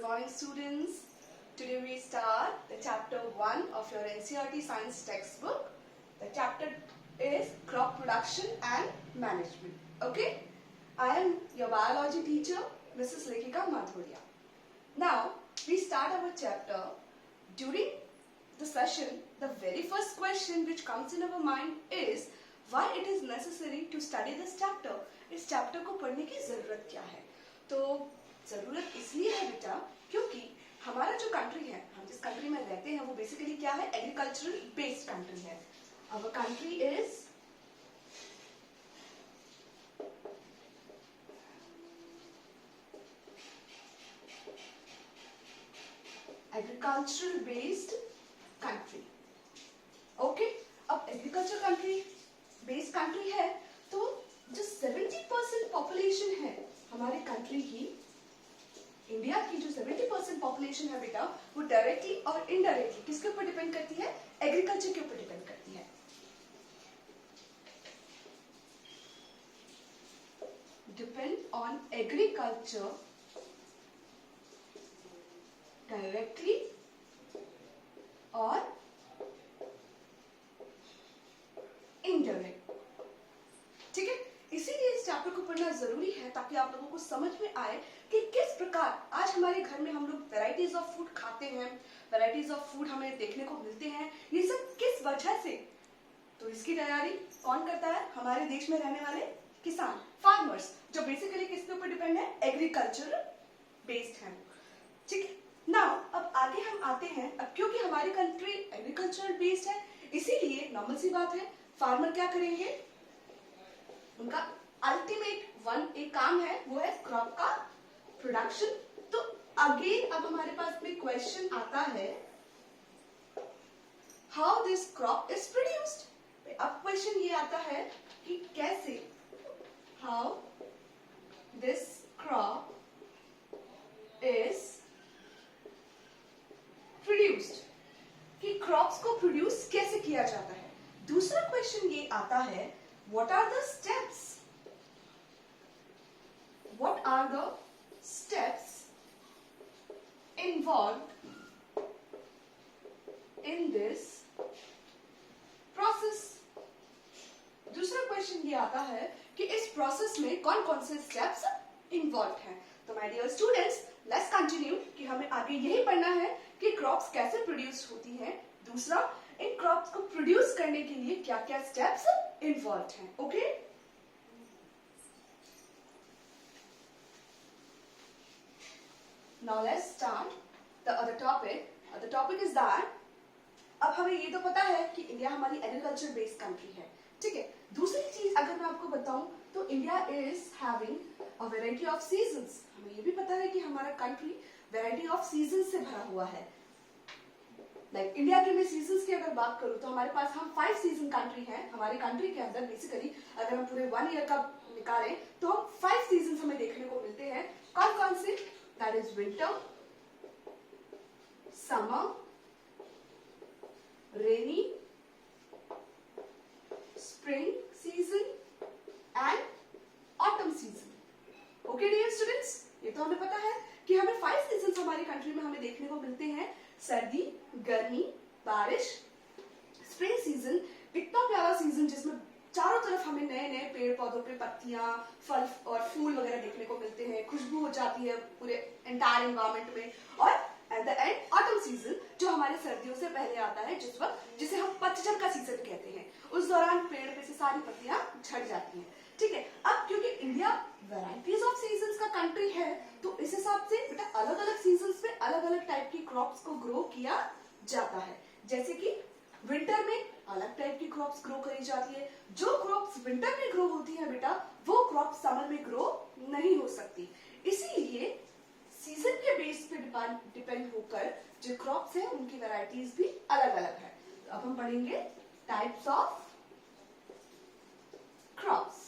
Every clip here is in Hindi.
Good morning, students. Today we start the chapter 1 of your NCERT science textbook. The chapter is crop production and management. Okay? I am your biology teacher, Mrs. Lekika Madhuria. Now, we start our chapter. During the session, the very first question which comes in our mind is why it is necessary to study this chapter. इस चैप्टर को पढ़ने की जरूरत क्या है? तो जरूरत इसलिए है बेटा क्योंकि हमारा जो कंट्री है, हम जिस कंट्री में रहते हैं वो बेसिकली क्या है? एग्रीकल्चरल बेस्ड कंट्री है. Our country is agricultural based country. Okay, अब एग्रीकल्चर कंट्री बेस्ड कंट्री है तो जो 70% पॉपुलेशन है हमारे कंट्री की, इंडिया की जो 70% पॉपुलेशन है बेटा, वो डायरेक्टली और इनडायरेक्टली किसके ऊपर डिपेंड करती है? एग्रीकल्चर के ऊपर डिपेंड करती है. डिपेंड ऑन एग्रीकल्चर डायरेक्टली और इनडायरेक्ट. ठीक है, इसीलिए इस चैप्टर को पढ़ना जरूरी है ताकि आप लोगों को समझ में आए कि किस प्रकार आज हमारे घर में हम लोग वैरायटीज ऑफ फूड खाते हैं, वैरायटीज ऑफ फूड हमें देखने को मिलते हैं. ये सब किस वजह से? तो इसकी तैयारी कौन करता है? हमारे देश में रहने वाले किसान, फार्मर्स, जो बेसिकली किसके ऊपर डिपेंड है? एग्रीकल्चर बेस्ड है. ठीक है, नाउ अब आगे हम आते हैं. अब क्योंकि हमारी कंट्री एग्रीकल्चर बेस्ड है, इसीलिए नॉर्मल सी बात है, फार्मर क्या करेंगे? उनका अल्टीमेट एक काम है, वो है क्रॉप का प्रोडक्शन. तो अगेन अब हमारे पास में क्वेश्चन आता है, how this crop is produced. अब क्वेश्चन ये आता है कि कैसे, how this crop is produced, कि क्रॉप्स को प्रोड्यूस कैसे किया जाता है. दूसरा क्वेश्चन ये आता है, what are the steps? What are the steps involved in this process? दूसरा क्वेश्चन ये आता है कि इस प्रोसेस में कौन कौन से स्टेप्स इन्वॉल्व हैं. तो my dear students, let's continue कि हमें आगे यही पढ़ना है कि क्रॉप्स कैसे प्रोड्यूस होती हैं. दूसरा, इन क्रॉप्स को प्रोड्यूस करने के लिए क्या क्या स्टेप्स इन्वॉल्व हैं. Okay, now let's start the other topic. The topic is that, अब हमें ये तो पता है कि इंडिया हमारी एग्रीकल्चर बेस्ड कंट्री है. ठीक है, दूसरी चीज अगर मैं आपको बताऊं तो India is having a variety of seasons. हमें ये भी पता है कि हमारा कंट्री वैरायटी ऑफ सीजन से भरा हुआ है. लाइक इंडिया के में सीजन्स की अगर बात करूं तो हमारे पास हम 5 सीजन कंट्री है. हमारे कंट्री के अंदर बेसिकली अगर हम पूरे 1 ईयर का निकालें तो हम 5 सीजन हमें देखने को मिलते हैं. कौन कौन से? That is winter, summer, rainy, spring season and autumn season. Okay dear students, ये तो हमें पता है कि हमें 5 सीजन हमारी कंट्री में हमें देखने को मिलते हैं. सर्दी, गर्मी, बारिश, स्प्रिंग सीजन, इतना प्यारा सीजन जिसमें चारों तरफ हमें नए नए पेड़ पौधों पे पत्तियां, फल और फूल वगैरह देखने को मिलते हैं. खुशबू हो जाती है पूरे एंटायर एनवायरमेंट में. और at the end autumn season, जो हमारे सर्दियों से पहले आता है, जिस वक्त जिसे हम पतझड़ का सीजन कहते हैं. उस दौरान पेड़ पे से सारी पत्तियां झड़ जाती हैं. ठीक है, अब क्योंकि इंडिया वैरायटीज ऑफ सीजन्स का कंट्री है तो इस हिसाब से बेटा अलग अलग सीजन्स में अलग अलग टाइप की क्रॉप्स को ग्रो किया जाता है. जैसे कि विंटर में अलग टाइप की क्रॉप्स ग्रो करी जाती है. जो क्रॉप्स विंटर में ग्रो होती है बेटा, वो क्रॉप समर में ग्रो नहीं हो सकती. इसीलिए सीजन के बेस पे डिपेंड होकर जो क्रॉप्स है उनकी वैरायटीज भी अलग अलग है. अब हम पढ़ेंगे टाइप्स ऑफ क्रॉप्स.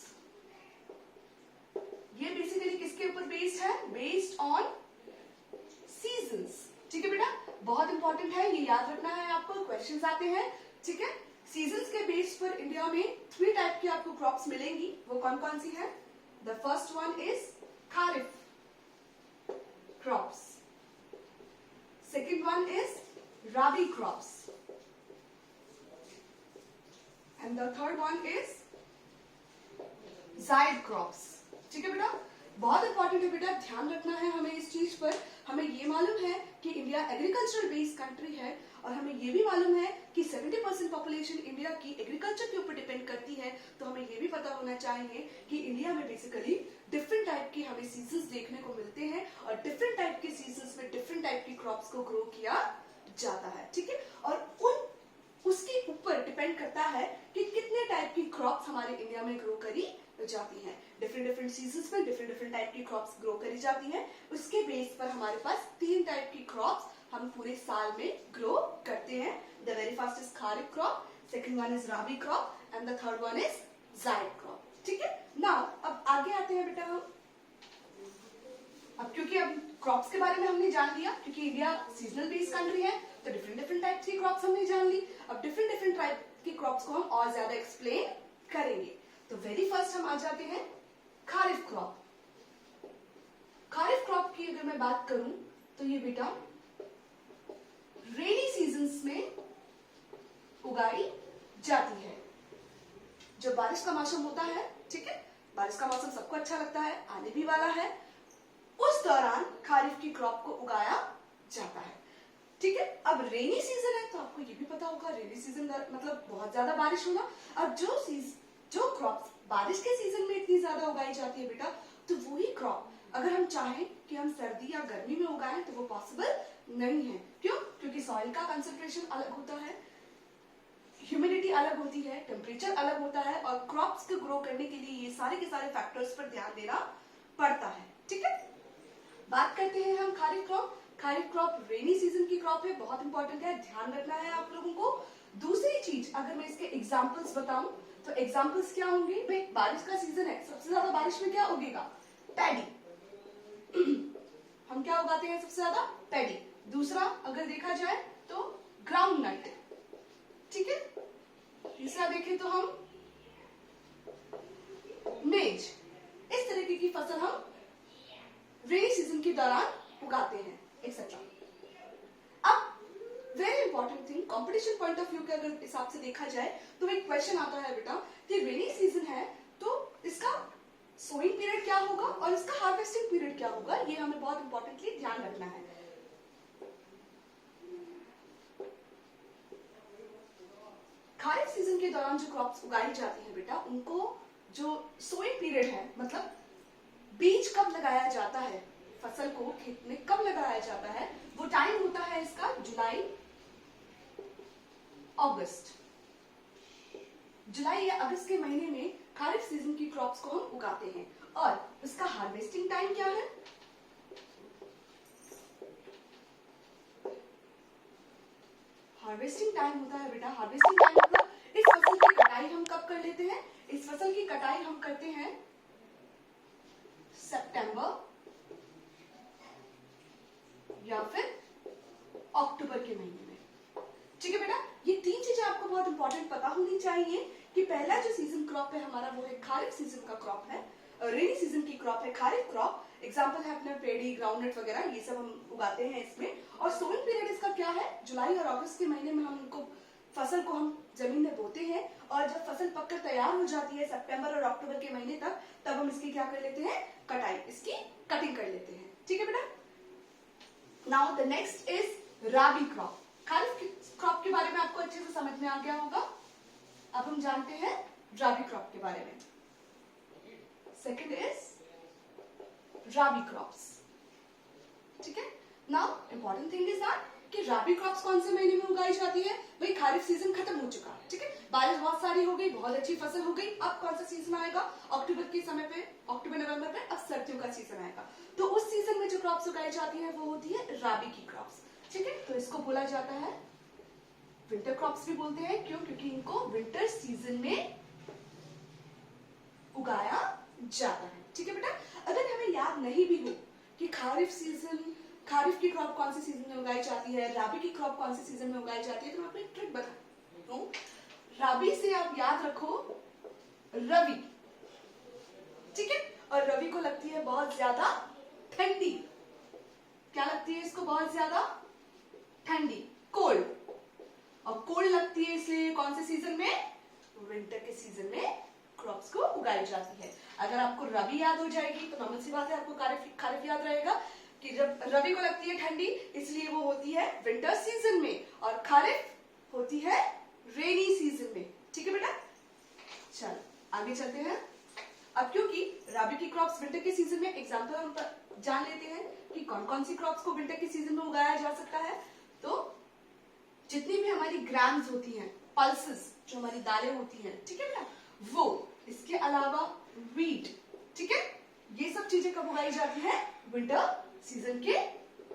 ये बेसिकली किसके ऊपर बेस्ड है? Based on seasons. ठीक है बेटा, बहुत इंपॉर्टेंट है, ये याद रखना है आपको. क्वेश्चंस आते हैं. ठीक है, सीजन्स के बेस पर इंडिया में 3 टाइप की आपको क्रॉप्स मिलेंगी. वो कौन कौन सी है? The first one is kharif crops. rabi crops, and the third one is जायद क्रॉप्स। ठीक है बेटा, बहुत इंपॉर्टेंट है बेटा, ध्यान रखना है हमें इस चीज पर। हमें ये मालूम है कि इंडिया एग्रीकल्चर बेस्ड कंट्री है, और हमें ये भी मालूम है कि 70% पॉपुलेशन इंडिया की एग्रीकल्चर के ऊपर डिपेंड करती है। तो हमें ये भी पता होना चाहिए कि इंडिया में बेसिकली डिफरेंट टाइप के हमें सीजन्स देखने को मिलते हैं, और डिफरेंट टाइप के सीजन्स में डिफरेंट टाइप की क्रॉप्स को ग्रो किया जाता है। ठीक है, और उसके ऊपर डिपेंड करता है कि कितने टाइप की क्रॉप्स हमारे इंडिया में ग्रो करी जाती हैं। डिफरेंट सीजन्स में डिफरेंट टाइप की क्रॉप्स ग्रो करी जाती हैं। उसके बेस पर हमारे पास 3 टाइप की क्रॉप्स हम पूरे साल में ग्रो करते हैं। The very first is kharif crop, second one is rabi crop, and the third one is zaid crop. ठीक है, नाउ अब आगे आते हैं बेटा हम। अब क्योंकि अब क्रॉप्स के बारे में हमने जान लिया, क्योंकि इंडिया सीजनल बेस्ड कंट्री है, तो डिफरेंट टाइप की क्रॉप्स हमने जान ली। अब डिफरेंट टाइप की क्रॉप्स को हम और ज्यादा एक्सप्लेन करेंगे। तो वेरी फर्स्ट हम आ जाते हैं खारिफ क्रॉप। खारिफ क्रॉप की अगर मैं बात करूं तो ये बेटा रेनी सीजन्स में उगाई जाती है। जब बारिश का मौसम होता है, ठीक है, बारिश का मौसम सबको अच्छा लगता है, आने भी वाला है, उस दौरान खारिफ की क्रॉप को उगाया जाता है। ठीक है, अब रेनी सीजन है तो आपको ये भी पता होगा, रेनी सीजन मतलब बहुत ज्यादा बारिश होना। अब जो क्रॉप बारिश के सीजन में इतनी ज्यादा उगाई जाती है बेटा, तो वही क्रॉप अगर हम चाहें कि हम सर्दी या गर्मी में उगाएं तो वो पॉसिबल नहीं है। क्यों? क्योंकि सॉइल का कंसंट्रेशन अलग होता है, ह्यूमिडिटी अलग होती है, टेम्परेचर अलग होता है, और क्रॉप्स को ग्रो करने के लिए ये सारे के सारे फैक्टर्स पर ध्यान देना पड़ता है। ठीक है, बात करते हैं हम kharif crop. Kharif crop rainy season की क्रॉप है, बहुत इंपॉर्टेंट है, ध्यान रखना है आप लोगों को। दूसरी चीज, अगर मैं इसके एग्जाम्पल्स बताऊं तो एग्जाम्पल्स क्या होंगे? भाई बारिश का सीजन है, सबसे ज्यादा बारिश में क्या उगेगा? पैडी। हम क्या उगाते हैं सबसे ज्यादा? पैडी। दूसरा अगर देखा जाए तो ग्राउंड नट। ठीक है, तीसरा देखें तो हम मेज। इस तरीके की फसल हम रेनी सीजन के दौरान उगाते हैं, एक्सेट्रा। अब very important thing, competition point of view के अगर हिसाब से देखा जाए तो एक क्वेश्चन आता है बेटा कि रेनी सीजन है तो इसका सोइंग पीरियड क्या होगा और इसका हार्वेस्टिंग पीरियड क्या होगा, ये हमें बहुत इंपॉर्टेंटली ध्यान रखना है। खारिफ सीजन के दौरान जो क्रॉप्स उगाई जाती है बेटा, उनको जो सोइंग पीरियड है, मतलब बीज कब लगाया जाता है, फसल को खेत में कब लगाया जाता है, वो टाइम होता है इसका जुलाई अगस्त। जुलाई या अगस्त के महीने में खारिफ सीजन की क्रॉप्स को हम उगाते हैं। और उसका हार्वेस्टिंग टाइम क्या है? हार्वेस्टिंग टाइम होता है बेटा, हार्वेस्टिंग टाइम मतलब इस फसल की कटाई हम कब कर लेते हैं? इस फसल की कटाई हम करते हैं सितंबर या फिर अक्टूबर के महीने में। ठीक है बेटा, ये 3 चीजें आपको बहुत इंपॉर्टेंट पता होनी चाहिए कि पहला जो सीजन क्रॉप है हमारा वो है खारिफ सीजन का क्रॉप है, रेनी सीजन की क्रॉप है खारिफ क्रॉप। एग्जांपल है अपने पेड़ी, ग्राउंडनट वगैरह, ये सब हम उगाते हैं इसमें। और सोइंग पीरियड इसका क्या है? जुलाई और अगस्त के महीने में हम इनको फसल को हम जमीन में बोते हैं, और जब फसल पककर तैयार हो जाती है सितंबर और अक्टूबर के महीने तक, तब हम इसकी क्या कर लेते हैं? कटाई, इसकी कटिंग कर लेते हैं। ठीक है बेटा, now the next is rabi crop. Kharif crop के बारे में आपको अच्छे से समझ में आ गया होगा। अब हम जानते हैं राबी क्रॉप के बारे में। Second is rabi crops. ठीक है, now important thing is that कि राबी क्रॉप्स कौन से महीने में उगाई जाती है? भाई खारिफ सीजन खत्म हो चुका, ठीक है, बारिश बहुत सारी हो गई, बहुत अच्छी फसल हो गई। अब कौन सा सीजन आएगा? अक्टूबर के समय पे, अक्टूबर नवंबर पे अब सर्दियों का सीजन आएगा। तो उस सीजन में जो क्रॉप्स उगाई जाती है वो होती है राबी की क्रॉप्स। ठीक है, तो इसको बोला जाता है विंटर क्रॉप्स भी बोलते हैं। क्यों? क्योंकि इनको विंटर सीजन में उगाया जाता है। ठीक है बेटा, अगर हमें याद नहीं भी हो कि खारिफ की क्रॉप कौन से सीजन में उगाई जाती है, राबी की क्रॉप कौन से सीजन में उगाई जाती है, तो मैं आपको एक ट्रिक बताती हूँ। राबी से आप याद रखो रवि। ठीक है, और रवि को लगती है बहुत ज्यादा ठंडी। क्या लगती है इसको? बहुत ज्यादा ठंडी, कोल्ड। कौन से सीजन में? विंटर के सीजन में क्रॉप्स को उगाई जाती है। अगर आपको रबी याद हो जाएगी तो नॉर्मल सी बात है, आपको खारिफ याद रहेगा कि जब रबी को लगती है ठंडी इसलिए वो होती है विंटर सीजन में, और खारिफ होती है रेनी सीजन में। ठीक है बेटा, चल आगे चलते हैं। अब क्योंकि रबी की क्रॉप्स विंटर के सीजन में, एग्जाम्पल हम जान लेते हैं कि कौन कौन सी क्रॉप्स को विंटर के सीजन में उगाया जा सकता है। तो जितनी भी हमारी ग्राम्स होती हैं, पल्सेस जो हमारी दालें होती हैं, ठीक है बेटा, वो, इसके अलावा वीट, ठीक है, ये सब चीजें कब उगाई जाती है? विंटर सीजन के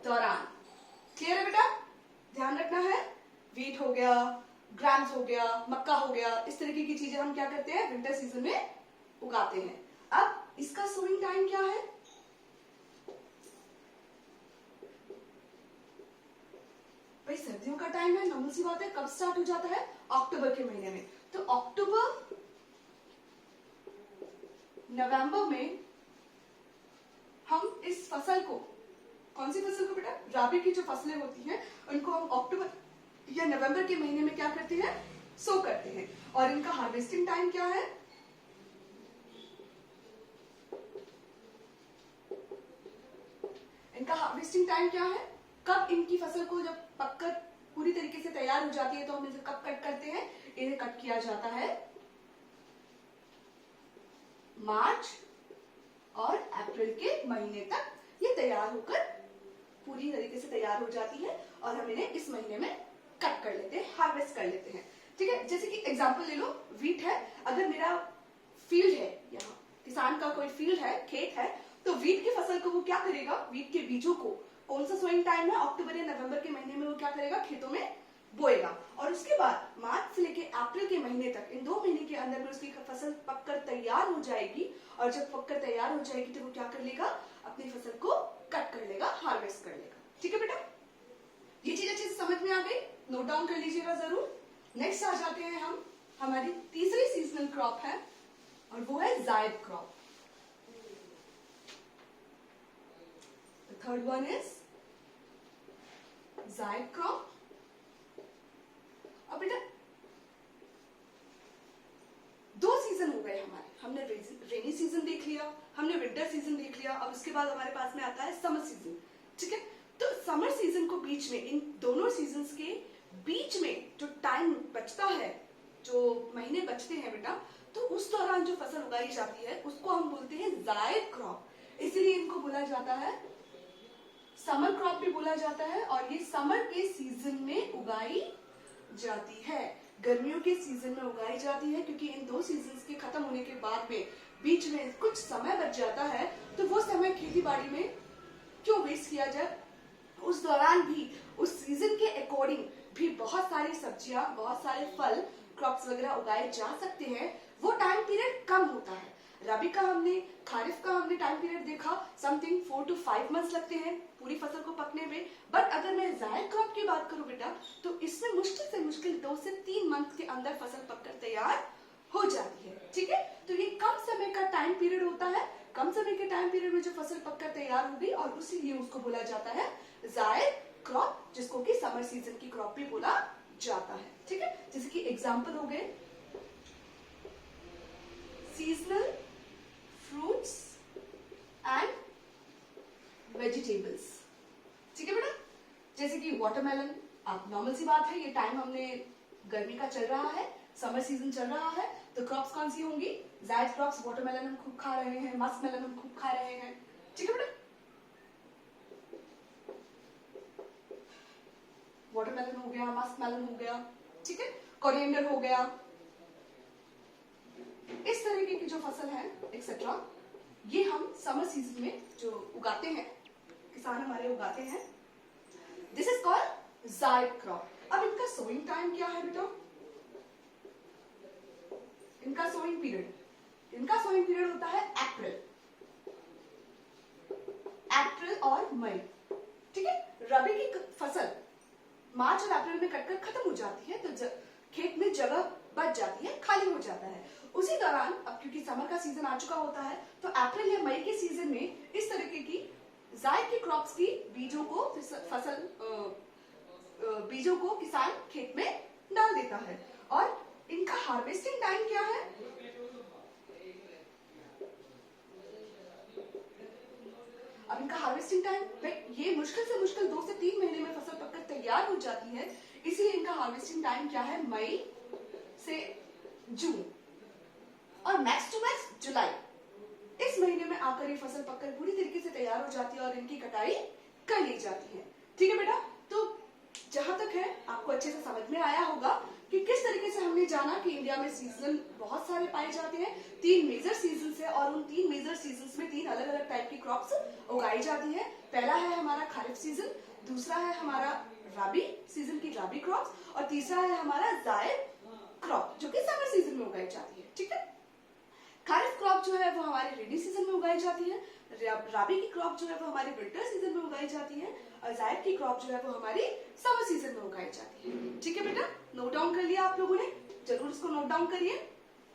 दौरान। क्लियर है बेटा? ध्यान रखना है, वीट हो गया, ग्राम्स हो गया, मक्का हो गया, इस तरीके की चीजें हम क्या करते हैं? विंटर सीजन में उगाते हैं। अब इसका सोइंग टाइम क्या है? भाई सर्दियों का टाइम है, नॉर्मल सी बात है। कब स्टार्ट हो जाता है? अक्टूबर के महीने में। तो अक्टूबर नवंबर में हम इस फसल को, कौन सी फसल को बेटा? रबी की जो फसलें होती हैं उनको हम अक्टूबर या नवंबर के महीने में क्या करते हैं? सो करते हैं। और इनका हार्वेस्टिंग टाइम क्या है? इनका हार्वेस्टिंग टाइम क्या है? कब इनकी फसल को जब पककर पूरी तरीके से तैयार हो जाती है तो हम इसे कब कट करते हैं? इन्हें कट किया जाता है मार्च और अप्रैल के महीने तक। ये तैयार होकर पूरी तरीके से तैयार हो जाती है और हम इन्हें इस महीने में कट कर लेते हैं, हार्वेस्ट कर लेते हैं। ठीक है, जैसे कि एग्जांपल ले लो, वीट है। अगर मेरा फील्ड है, यहाँ किसान का कोई फील्ड है, खेत है, तो वीट की फसल को वो क्या करेगा? वीट के बीजों को, कौन सा सोइंग टाइम है? अक्टूबर या नवंबर के महीने में वो क्या करेगा? खेतों में बोएगा। और उसके बाद मार्च से लेके अप्रैल के महीने तक, इन 2 महीने के अंदर में उसकी फसल पककर तैयार हो जाएगी। और जब पककर तैयार हो जाएगी तो वो क्या कर लेगा? अपनी फसल को कट कर लेगा, हार्वेस्ट कर लेगा। ठीक है बेटा, ये चीज अच्छे से समझ में आ गई? नोट डाउन कर लीजिएगा जरूर। नेक्स्ट आ जाते हैं हम, हमारी तीसरी सीजनल क्रॉप है और वो है जायद crop. The third one is जायद क्रॉप। अब बेटा 2 सीजन हो गए हमारे, हमने रेनी सीजन देख लिया, हमने विंटर सीजन देख लिया। अब उसके बाद हमारे पास में आता है समर सीजन। ठीक है, तो समर सीजन को बीच में, इन दोनों सीजन्स के बीच में जो टाइम बचता है, जो महीने बचते हैं बेटा, तो उस दौरान जो फसल उगाई जाती है उसको हम बोलते हैं जायद क्रॉप। इसीलिए इनको बोला जाता है समर क्रॉप भी बोला जाता है। और ये समर के सीजन में उगाई जाती है, गर्मियों के सीजन में उगाई जाती है, क्योंकि इन 2 सीजन्स के खत्म होने के बाद में बीच में कुछ समय बच जाता है। तो वो समय खेती बाड़ी में क्यों वेस्ट किया जाए? उस दौरान भी, उस सीजन के अकॉर्डिंग भी बहुत सारी सब्जियां, बहुत सारे फल, क्रॉप्स वगैरह उगाए जा सकते हैं। वो टाइम पीरियड कम होता है। रबी का हमने, खारिफ का हमने टाइम पीरियड देखा, समथिंग 4 to 5 मंथ्स लगते हैं पूरी फसल को पकने में। बट अगर मैं जायद क्रॉप की बात करूं बेटा, तो इसमें मुश्किल से मुश्किल 2 से 3 मंथ के अंदर फसल पककर तैयार हो जाती है। ठीक है, तो ये कम समय का टाइम पीरियड होता है। कम समय के टाइम पीरियड में जो फसल पककर तैयार हो गई, और उसीलिए उसको बोला जाता है जायद क्रॉप, जिसको कि समर सीजन की क्रॉप भी बोला जाता है। ठीक है, जैसे कि एग्जाम्पल हो गए सीजनल फ्रूट्स एंड वेजिटेबल्स। ठीक है बेटा, जैसे कि वाटरमेलन। आप नॉर्मल सी बात है, ये टाइम हमने गर्मी का चल रहा है, समर सीजन चल रहा है, तो क्रॉप्स कौन सी होंगी? जायद क्रॉप्स। वाटरमेलन हम खूब खा रहे हैं, मस्क मेलन हम खूब खा रहे हैं। ठीक है बेटा, वाटरमेलन हो गया, मस्क मेलन हो गया, ठीक है, कोरिएंडर हो गया, इस तरीके की जो फसल है एक्सेट्रा, ये हम समर सीजन में जो उगाते हैं, किसान हमारे उगाते हैं। दिस इज कॉल्ड जायद क्रॉप। अब इनका सोइंग टाइम क्या है बेटा? इनका सोइंग पीरियड होता है अप्रैल और मई। ठीक है, रबी की फसल मार्च और अप्रैल में कटकर खत्म हो जाती है, तो खेत में जगह बच जाती है, खाली हो जाता है। उसी दौरान, अब क्योंकि समर का सीजन आ चुका होता है, तो अप्रैल या मई के सीजन में इस तरीके की जायद की क्रॉप्स की बीजों को बीजों को किसान खेत में डाल देता है। और इनका हार्वेस्टिंग टाइम क्या है? अब इनका हार्वेस्टिंग टाइम, ये मुश्किल से मुश्किल 2 से 3 महीने में फसल पककर तैयार हो जाती है, इसलिए इनका हार्वेस्टिंग टाइम क्या है? मई से जून और मैक्स टू मैक्स जुलाई। इस महीने में आकर ये फसल पककर पूरी तरीके से तैयार हो जाती है और इनकी कटाई कर ली जाती है। ठीक है बेटा, तो जहां तक है आपको अच्छे से समझ में आया होगा कि किस तरीके से हमने जाना कि इंडिया में सीजन बहुत सारे पाए जाते हैं। 3 मेजर सीजन है और उन 3 मेजर सीजन में 3 अलग अलग टाइप की क्रॉप्स उगाई जाती है। पहला है हमारा खरीफ सीजन, दूसरा है हमारा राबी सीजन की राबी क्रॉप्स और तीसरा है हमारा जायद क्रॉप जो कि समर सीजन में उगाई जाती है। ठीक है, खरीफ क्रॉप जो है वो हमारे रेनी सीजन में उगाई जाती है, राबी की क्रॉप जो है वो हमारी विंटर सीजन में उगाई जाती है और जायद की क्रॉप जो है वो हमारी समर सीजन में उगाई जाती है। ठीक है बेटा, नोट डाउन कर लिया आप लोगों ने? जरूर इसको नोट डाउन करिए,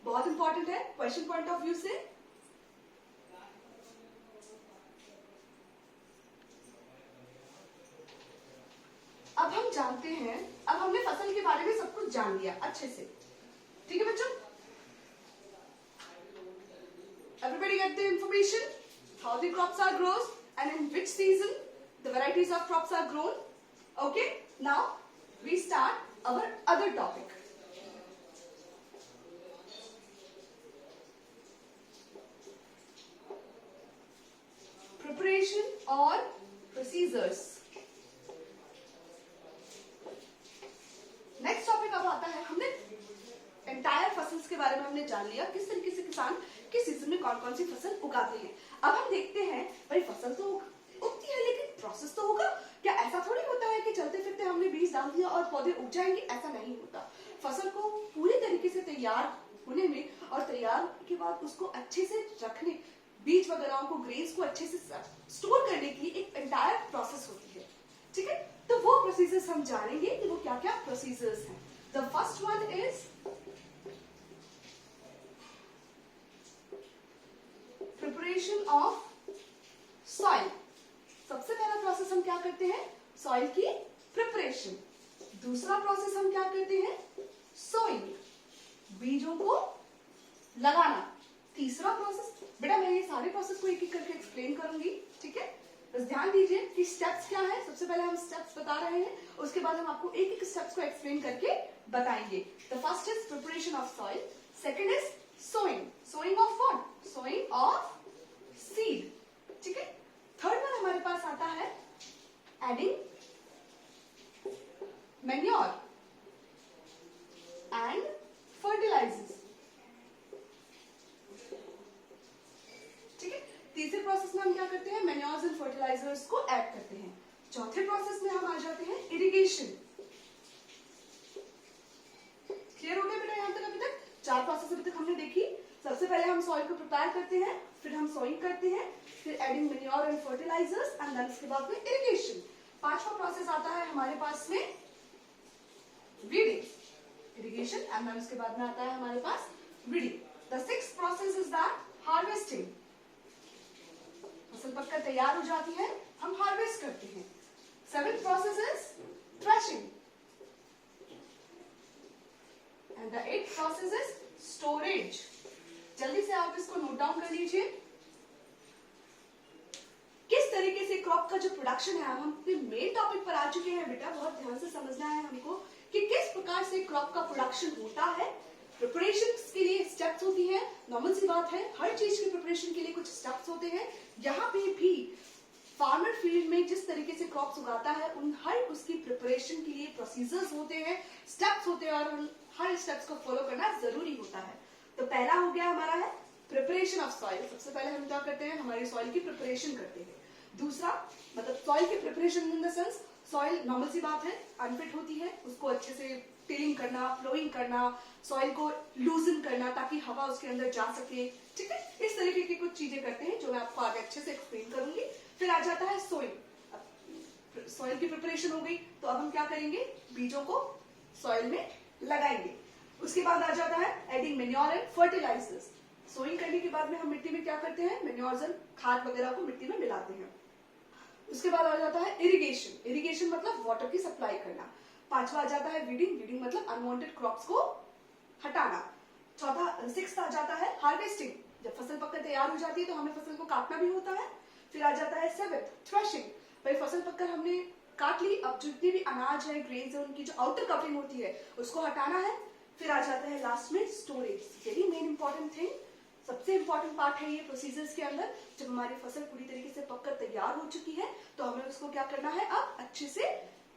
बहुत इंपॉर्टेंट है क्वेश्चन पॉइंट ऑफ व्यू से। अब हम जानते हैं, अब हमने फसल के बारे में सब कुछ जान लिया अच्छे से। ठीक है बच्चों, everybody get the information how the crops are grown and in which season the varieties of crops are grown. Okay, now we start our other topic. Preparation or procedures. Next topic अब आता है, हमने एंटायर फसल्स के बारे में हमने जान लिया किस तरीके से किसान किस सीजन में कौन कौन सी फसल उगाते हैं। अब हम देखते हैं भाई फसल तो उगती है लेकिन प्रोसेस तो होगा क्या? ऐसा थोड़ी होता है कि चलते फिरते हमने बीज डाल दिया और पौधे उग जाएंगे, ऐसा नहीं होता। फसल को पूरी तरीके से तैयार होने में और तैयार के बाद उसको अच्छे से रखने, बीज वगैरह को, ग्रेन्स को अच्छे से स्टोर करने की एक एंटायर प्रोसेस होती है। ठीक है, तो वो प्रोसीजर्स हम जानेंगे कि वो क्या क्या प्रोसीजर्स हैं। The first one is preparation of soil. सबसे पहला प्रोसेस हम क्या करते हैं? सॉइल की प्रिपरेशन। दूसरा प्रोसेस हम क्या करते हैं? सोइंग, बीजों को लगाना। तीसरा प्रोसेस, बेटा मैं ये सारे प्रोसेस को एक एक करके एक्सप्लेन करूंगी, ठीक है? बस ध्यान दीजिए कि स्टेप्स क्या है। सबसे पहले हम स्टेप्स बता रहे हैं, उसके बाद हम आपको एक एक स्टेप्स को एक्सप्लेन करके बताएंगे। The first is preparation of soil, second is sowing. Sowing of what? Sowing of seed. ठीक है, थर्ड वन हमारे पास आता है एडिंग मैन्योर एंड फर्टिलाइजर्स। ठीक है, तीसरे प्रोसेस में हम क्या करते हैं? मैन्योर्स एंड फर्टिलाइजर्स को ऐड करते हैं। चौथे प्रोसेस में हम आ जाते हैं इरिगेशन। क्लियर हो गया बेटा यहां तक? अभी तक 4 प्रोसेस अभी तक हमने देखी। सबसे पहले हम सॉइल को प्रिपेयर करते हैं, फिर हम सोइंग करते हैं, फिर adding manure and fertilisers and then उसके बाद में इरिगेशन। पांचवा प्रोसेस आता है हमारे पास में वीडिंग, इरिगेशन एंड देन उसके बाद में आता है हमारे पास weeding. The sixth process is that harvesting. फसल पककर तैयार हो जाती है, हम हार्वेस्ट करते हैं। Seventh process is threshing and the eighth process is storage. जल्दी से आप इसको नोट डाउन कर लीजिए। किस तरीके से क्रॉप का जो प्रोडक्शन है, हम अपने मेन टॉपिक पर आ चुके हैं बेटा, बहुत ध्यान से समझना है हमको कि किस प्रकार से क्रॉप का प्रोडक्शन होता है। प्रिपरेशन के लिए स्टेप्स होती है, नॉर्मल सी बात है, हर चीज की प्रिपरेशन के लिए कुछ स्टेप्स होते हैं। यहाँ पे भी फार्मर फील्ड में जिस तरीके से क्रॉप्स उगाता है, उन हर उसकी प्रिपरेशन के लिए प्रोसीजर्स होते हैं, स्टेप्स होते हैं और हर स्टेप्स को फॉलो करना जरूरी होता है। तो पहला हो गया हमारा है प्रिपरेशन ऑफ सॉइल। सबसे पहले हम क्या करते हैं? हमारी सॉइल की प्रिपरेशन करते हैं। दूसरा मतलब सॉइल की preparation in the sense, soil normal सी बात है, अनफिट होती है, उसको अच्छे से टिलिंग करना, फ्लोइंग करना, सॉइल को लूजन करना ताकि हवा उसके अंदर जा सके। ठीक है, इस तरीके की कुछ चीजें करते हैं जो मैं आपको आगे अच्छे से एक्सप्लेन करूंगी। फिर आ जाता है सोइंग। सॉइल की प्रिपरेशन हो गई, तो अब हम क्या करेंगे? बीजों को सॉइल में लगाएंगे। उसके बाद आ जाता है adding manure and fertilisers. Sowing करने के बाद में हम मिट्टी में क्या करते हैं? मैन्योर्स एंड खाद वगैरह को मिट्टी में मिलाते हैं। उसके बाद आ जाता है इरिगेशन। इरिगेशन मतलब वाटर की सप्लाई करना। पांचवा आ जाता है वीडिंग। वीडिंग मतलब अनवांटेड क्रॉप्स को हटाना। चौथा 6th आ जाता है हार्वेस्टिंग, जब फसल पककर तैयार हो जाती है तो हमें फसल को काटना भी होता है। फिर आ जाता है 7th थ्रेशिंग, भाई फसल पककर हमने काट ली, अब जितनी भी अनाज है, ग्रेन्स है, उनकी जो आउटर कवरिंग होती है उसको हटाना है। फिर आ जाता है लास्ट में storage, very main important thing, सबसे इंपॉर्टेंट पार्ट है ये प्रोसीजर्स के अंदर। जब हमारी फसल पूरी तरीके से पककर तैयार हो चुकी है तो हमें उसको क्या करना है, अब अच्छे से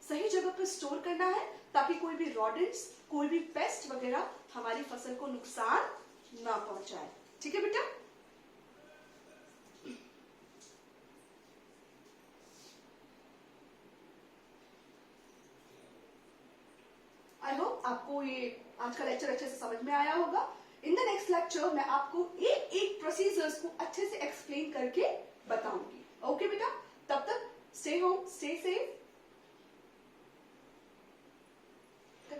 सही जगह पर स्टोर करना है ताकि कोई भी रॉडेंट्स, कोई भी पेस्ट वगैरह हमारी फसल को नुकसान ना पहुंचाए। ठीक है बेटा। आई होप आपको ये आज का लेक्चर अच्छे से समझ में आया होगा। इन द नेक्स्ट लेक्चर मैं आपको एक एक प्रोसीजर्स को अच्छे से एक्सप्लेन करके बताऊंगी। ओके बेटा, तब तक स्टे होम, स्टे सेफ,